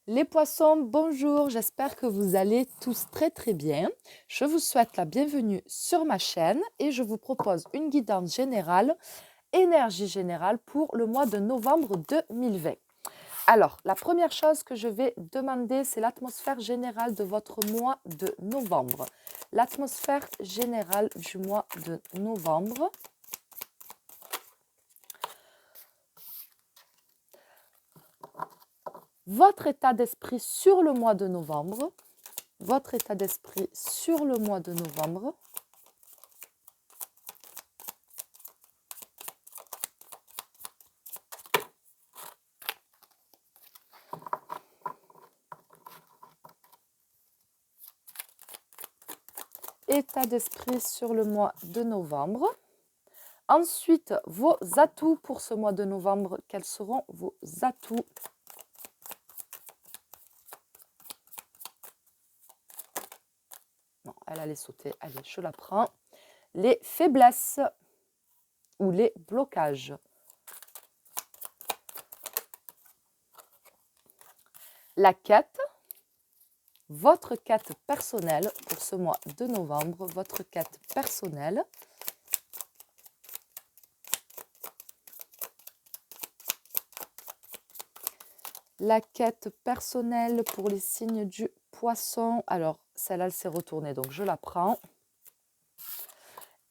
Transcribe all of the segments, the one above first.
Les poissons, bonjour, j'espère que vous allez tous très très bien. Je vous souhaite la bienvenue sur ma chaîne et je vous propose une guidance générale, énergie générale pour le mois de novembre 2020. Alors, la première chose que je vais demander, c'est l'atmosphère générale de votre mois de novembre. L'atmosphère générale du mois de novembre. Votre état d'esprit sur le mois de novembre. Votre état d'esprit sur le mois de novembre. État d'esprit sur le mois de novembre. Ensuite, vos atouts pour ce mois de novembre. Quels seront vos atouts? Non, elle allait sauter. Allez, je la prends. Les faiblesses ou les blocages. La quête. Votre quête personnelle pour ce mois de novembre. Votre quête personnelle. La quête personnelle pour les signes du poisson. Alors, celle-là, elle s'est retournée, donc je la prends.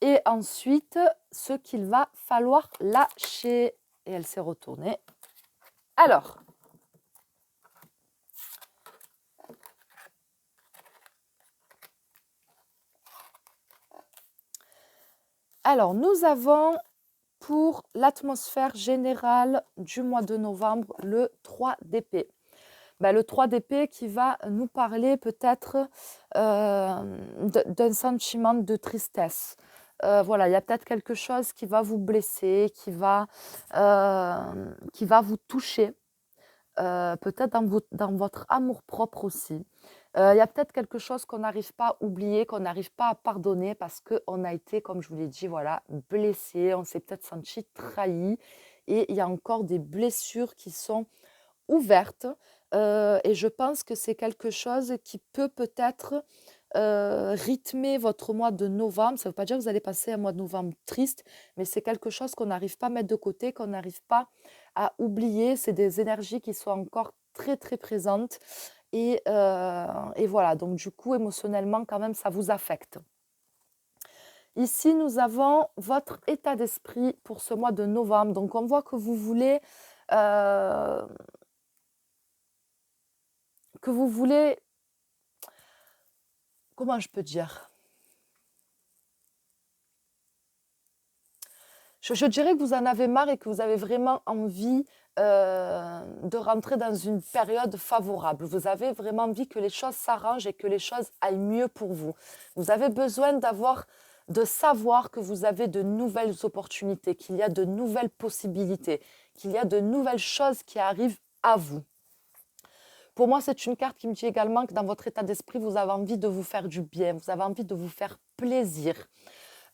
Et ensuite, ce qu'il va falloir lâcher. Et elle s'est retournée. Alors, nous avons pour l'atmosphère générale du mois de novembre le 3 d'épée. Le 3 d'épée qui va nous parler peut-être d'un sentiment de tristesse. Voilà, il y a peut-être quelque chose qui va vous blesser, qui va vous toucher, peut-être dans votre amour-propre aussi. Il y a peut-être quelque chose qu'on n'arrive pas à oublier, qu'on n'arrive pas à pardonner parce qu'on a été, comme je vous l'ai dit, voilà, blessé, on s'est peut-être senti trahi et il y a encore des blessures qui sont ouvertes. Et je pense que c'est quelque chose qui peut peut-être rythmer votre mois de novembre. Ça ne veut pas dire que vous allez passer un mois de novembre triste, mais c'est quelque chose qu'on n'arrive pas à mettre de côté, qu'on n'arrive pas à oublier. C'est des énergies qui sont encore très, très présentes. Et voilà, donc du coup, émotionnellement, quand même, ça vous affecte. Ici, nous avons votre état d'esprit pour ce mois de novembre. Donc, on voit que vous voulez comment je peux dire? Je dirais que vous en avez marre et que vous avez vraiment envie de rentrer dans une période favorable. Vous avez vraiment envie que les choses s'arrangent et que les choses aillent mieux pour vous. Vous avez besoin de savoir que vous avez de nouvelles opportunités, qu'il y a de nouvelles possibilités, qu'il y a de nouvelles choses qui arrivent à vous. Pour moi, c'est une carte qui me dit également que dans votre état d'esprit, vous avez envie de vous faire du bien, vous avez envie de vous faire plaisir.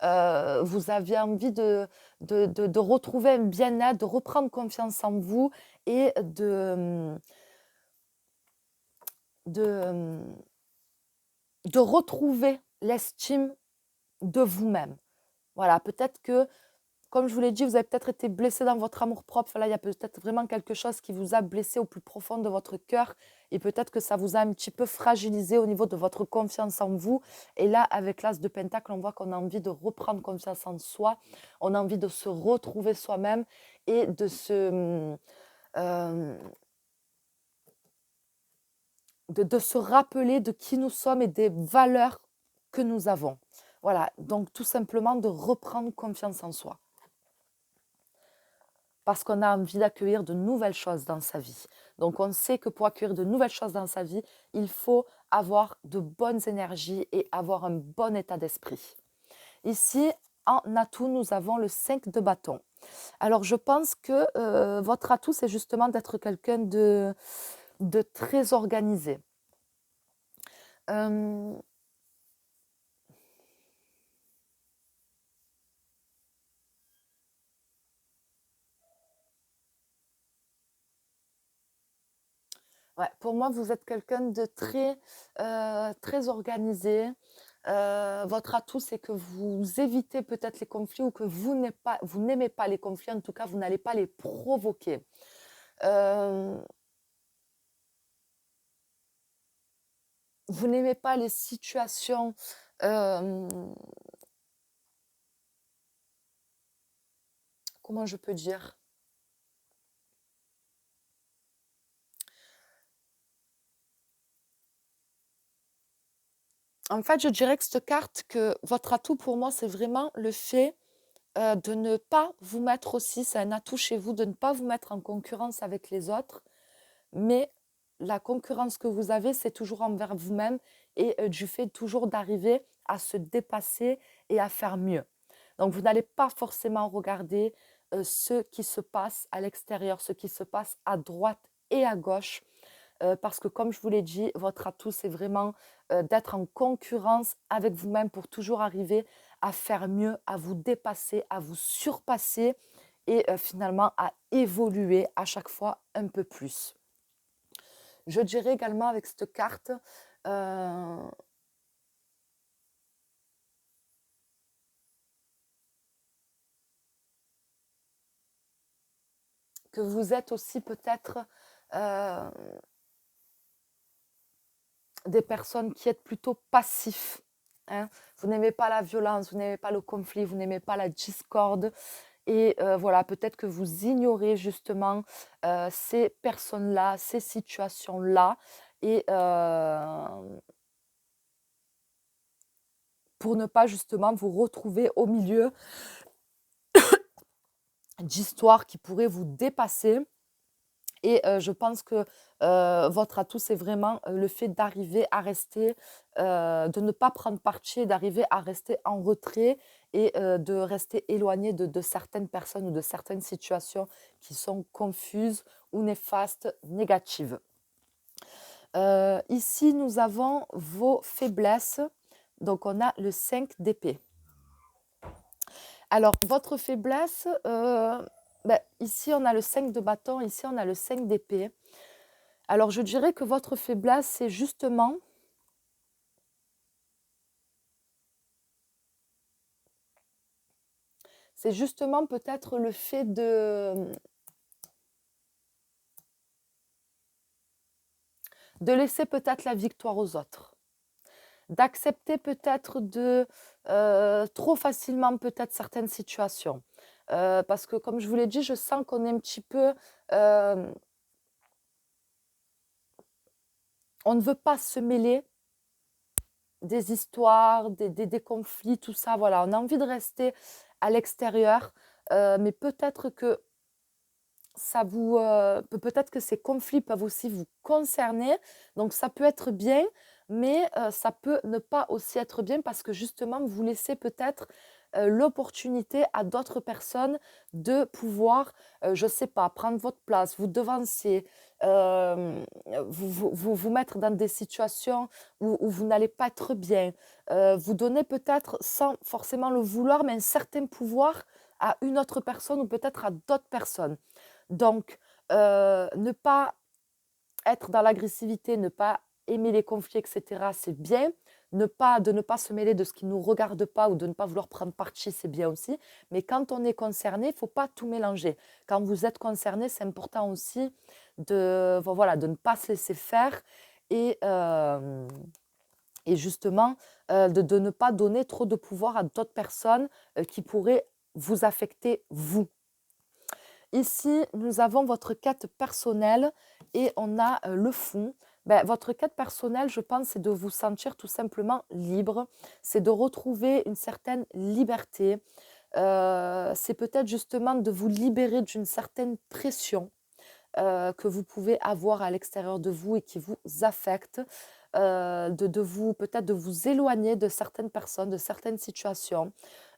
Vous avez envie de retrouver un bien-être, de reprendre confiance en vous et de retrouver l'estime de vous-même. Voilà, peut-être que, comme je vous l'ai dit, vous avez peut-être été blessé dans votre amour-propre. Là, il y a peut-être vraiment quelque chose qui vous a blessé au plus profond de votre cœur et peut-être que ça vous a un petit peu fragilisé au niveau de votre confiance en vous. Et là, avec l'As de Pentacle, on voit qu'on a envie de reprendre confiance en soi, on a envie de se retrouver soi-même et de se rappeler de qui nous sommes et des valeurs que nous avons. Voilà, donc tout simplement de reprendre confiance en soi. Parce qu'on a envie d'accueillir de nouvelles choses dans sa vie. Donc on sait que pour accueillir de nouvelles choses dans sa vie, il faut avoir de bonnes énergies et avoir un bon état d'esprit. Ici, en atout, nous avons le 5 de bâton. Alors je pense que votre atout, c'est justement d'être quelqu'un de très organisé. Ouais, pour moi, vous êtes quelqu'un de très, très organisé. Votre atout, c'est que vous évitez peut-être les conflits ou que vous n'aimez pas les conflits, en tout cas, vous n'allez pas les provoquer. Hem, vous n'aimez pas les situations, hem, comment je peux dire? En fait, je dirais que cette carte que votre atout pour moi, c'est vraiment le fait, de ne pas vous mettre aussi c'est un atout chez vous, de ne pas vous mettre en concurrence avec les autres, mais la concurrence que vous avez, c'est toujours envers vous-même et du fait toujours d'arriver à se dépasser et à faire mieux. Donc vous n'allez pas forcément regarder, ce qui se passe à l'extérieur, ce qui se passe à droite et à gauche. Parce que comme je vous l'ai dit, votre atout, c'est vraiment, d'être en concurrence avec vous-même pour toujours arriver à faire mieux, à vous dépasser, à vous surpasser et finalement à évoluer à chaque fois un peu plus. Je dirais également avec cette carte, heu, que vous êtes aussi peut-être, heu, des personnes qui êtes plutôt passifs, hein. Vous n'aimez pas la violence, vous n'aimez pas le conflit, vous n'aimez pas la discorde. Et voilà, peut-être que vous ignorez justement, ces personnes-là, ces situations-là et pour ne pas justement vous retrouver au milieu d'histoires qui pourraient vous dépasser et je pense que, votre atout, c'est vraiment, le fait d'arriver à rester, de ne pas prendre parti d'arriver à rester en retrait et de rester éloigné de certaines personnes ou de certaines situations qui sont confuses ou néfastes, négatives. Ici, nous avons vos faiblesses. Donc on a le 5 d'épée. Alors votre faiblesse, ici on a le 5 de bâton, ici on a le 5 d'épée. Alors je dirais que votre faiblesse, c'est justement peut-être le fait de laisser peut-être la victoire aux autres. D'accepter peut-être trop facilement peut-être certaines situations. Parce que comme je vous l'ai dit, je sens qu'on est un petit peu, hem, on ne veut pas se mêler des histoires, des conflits, tout ça, voilà. On a envie de rester à l'extérieur, mais peut-être que peut-être que ces conflits peuvent aussi vous concerner, donc ça peut être bien, mais ça peut ne pas aussi être bien parce que justement vous laissez peut-être, l'opportunité à d'autres personnes de pouvoir, je ne sais pas, prendre votre place, vous devancer, vous mettre dans des situations où vous n'allez pas être bien, vous donner peut-être, sans forcément le vouloir, mais un certain pouvoir à une autre personne ou peut-être à d'autres personnes. Donc, ne pas être dans l'agressivité, ne pas aimer les conflits et cetera, c'est bien. Ne pas se mêler de ce qui ne nous regarde pas ou de ne pas vouloir prendre parti, c'est bien aussi. Mais quand on est concerné, il faut pas tout mélanger. Quand vous êtes concerné, c'est important aussi voilà, de ne pas se laisser faire et justement, de ne pas donner trop de pouvoir à d'autres personnes, qui pourraient vous affecter vous. Ici, nous avons votre quête personnelle et on a le fond. Ben, votre quête personnelle, je pense, c'est de vous sentir tout simplement libre. C'est de retrouver une certaine liberté. C'est peut-être justement de vous libérer d'une certaine pression que vous pouvez avoir à l'extérieur de vous et qui vous affecte. De vous peut-être de vous éloigner de certaines personnes, de certaines situations.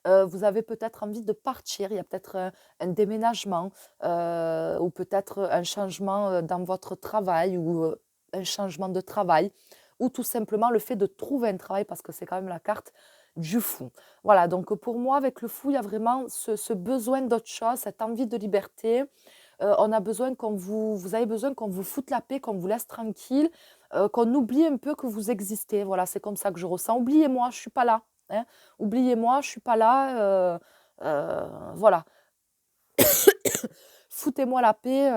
Vous avez peut-être envie de partir, il y a peut-être un déménagement, ou peut-être un changement, dans votre travail ou, un changement de travail ou tout simplement le fait de trouver un travail parce que c'est quand même la carte du fou. Voilà, donc pour moi avec le fou, il y a vraiment ce besoin d'autre chose, cette envie de liberté, on a besoin qu'on vous avez besoin qu'on vous foute la paix, qu'on vous laisse tranquille, qu'on oublie un peu que vous existez. Voilà, c'est comme ça que je ressens. Oubliez-moi, je suis pas là, hein. Oubliez-moi, je suis pas là, voilà. Foutez-moi la paix,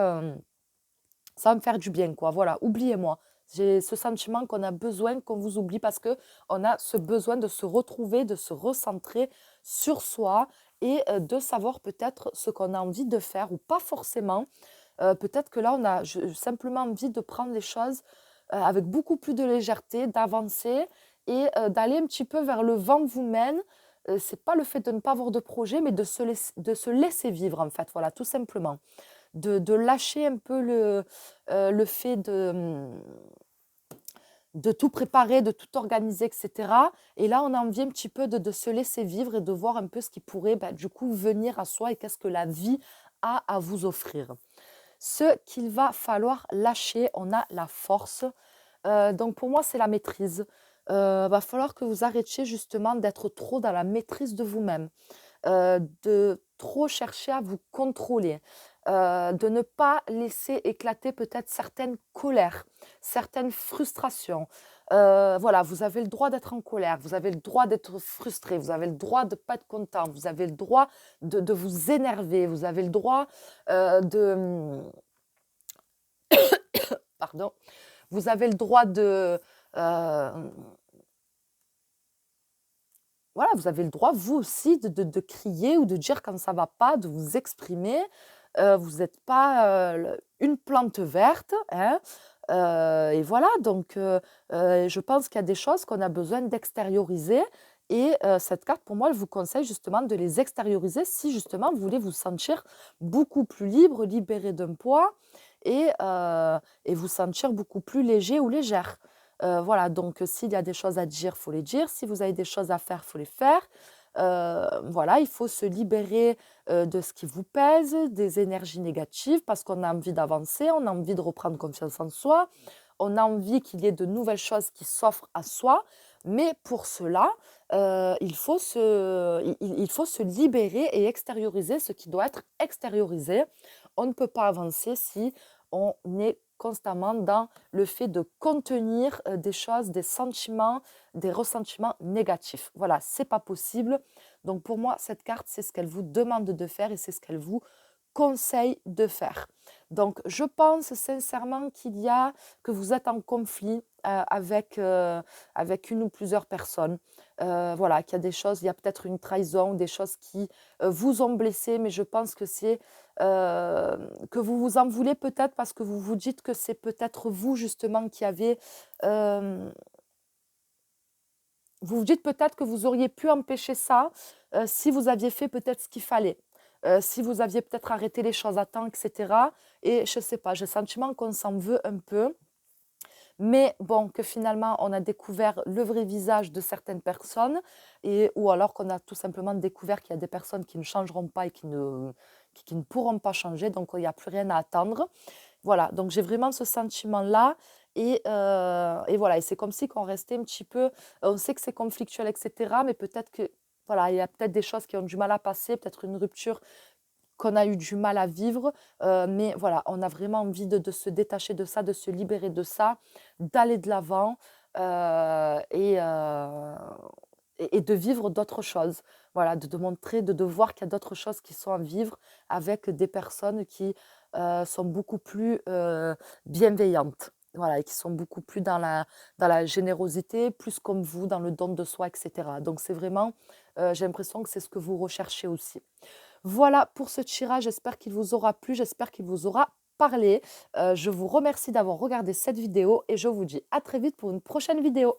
ça va me faire du bien, quoi. Voilà, oubliez-moi. J'ai ce sentiment qu'on a besoin qu'on vous oublie parce que on a ce besoin de se retrouver, de se recentrer sur soi et de savoir peut-être ce qu'on a envie de faire ou pas forcément. Peut-être que là, on a simplement envie de prendre les choses, avec beaucoup plus de légèreté, d'avancer et d'aller un petit peu vers le vent vous mène. C'est pas le fait de ne pas avoir de projet, mais de se laisser vivre, en fait, voilà, tout simplement. De lâcher un peu le fait de tout préparer, de tout organiser, et cetera. Et là, on a envie un petit peu de se laisser vivre et de voir un peu ce qui pourrait, bah, du coup, venir à soi et qu'est-ce que la vie a à vous offrir. Ce qu'il va falloir lâcher, on a la force. Donc pour moi, c'est la maîtrise. Va falloir que vous arrêtiez justement d'être trop dans la maîtrise de vous-même, de trop chercher à vous contrôler, de ne pas laisser éclater peut-être certaines colères, certaines frustrations. Voilà, vous avez le droit d'être en colère, vous avez le droit d'être frustré, vous avez le droit de ne pas être content, vous avez le droit de vous énerver, vous avez le droit de... Pardon. Vous avez le droit de... voilà, vous avez le droit, vous aussi, de crier ou de dire quand ça va pas, de vous exprimer. Vous n'êtes pas une plante verte, hein. Et voilà, donc je pense qu'il y a des choses qu'on a besoin d'extérioriser. Et cette carte, pour moi, elle vous conseille justement de les extérioriser si justement vous voulez vous sentir beaucoup plus libre, libéré d'un poids et vous sentir beaucoup plus léger ou légère. Voilà, donc s'il y a des choses à dire, il faut les dire. Si vous avez des choses à faire, il faut les faire. Voilà, il faut se libérer de ce qui vous pèse, des énergies négatives, parce qu'on a envie d'avancer, on a envie de reprendre confiance en soi, on a envie qu'il y ait de nouvelles choses qui s'offrent à soi. Mais pour cela, il faut se libérer et extérioriser ce qui doit être extériorisé. On ne peut pas avancer si on est constamment dans le fait de contenir des choses, des sentiments, des ressentiments négatifs. Voilà, c'est pas possible. Donc pour moi, cette carte, c'est ce qu'elle vous demande de faire et c'est ce qu'elle vous conseille de faire. Donc je pense sincèrement que vous êtes en conflit avec une ou plusieurs personnes. Voilà, qu'il y a des choses, il y a peut-être une trahison, des choses qui vous ont blessé, mais je pense que c'est que vous vous en voulez peut-être parce que vous vous dites que c'est peut-être vous justement qui avez... euh, vous vous dites peut-être que vous auriez pu empêcher ça si vous aviez fait peut-être ce qu'il fallait, si vous aviez peut-être arrêté les choses à temps, etc. Et je ne sais pas, j'ai le sentiment qu'on s'en veut un peu. Mais bon, que finalement, on a découvert le vrai visage de certaines personnes ou alors qu'on a tout simplement découvert qu'il y a des personnes qui ne changeront pas et qui ne pourront pas changer, donc il n'y a plus rien à attendre. Voilà, donc j'ai vraiment ce sentiment-là et voilà et c'est comme si qu'on restait un petit peu on sait que c'est conflictuel et cetera, mais peut-être que voilà, il y a peut-être des choses qui ont du mal à passer, peut-être une rupture qu'on a eu du mal à vivre, mais voilà, on a vraiment envie de se détacher de ça, de se libérer de ça, d'aller de l'avant, et de vivre d'autres choses. Voilà, de montrer, de voir qu'il y a d'autres choses qui sont à vivre avec des personnes qui, sont beaucoup plus, bienveillantes. Voilà et qui sont beaucoup plus dans la générosité, plus comme vous, dans le don de soi et cetera. Donc c'est vraiment, j'ai l'impression que c'est ce que vous recherchez aussi. Voilà pour ce tirage, j'espère qu'il vous aura plu, j'espère qu'il vous aura parlé. Je vous remercie d'avoir regardé cette vidéo et je vous dis à très vite pour une prochaine vidéo.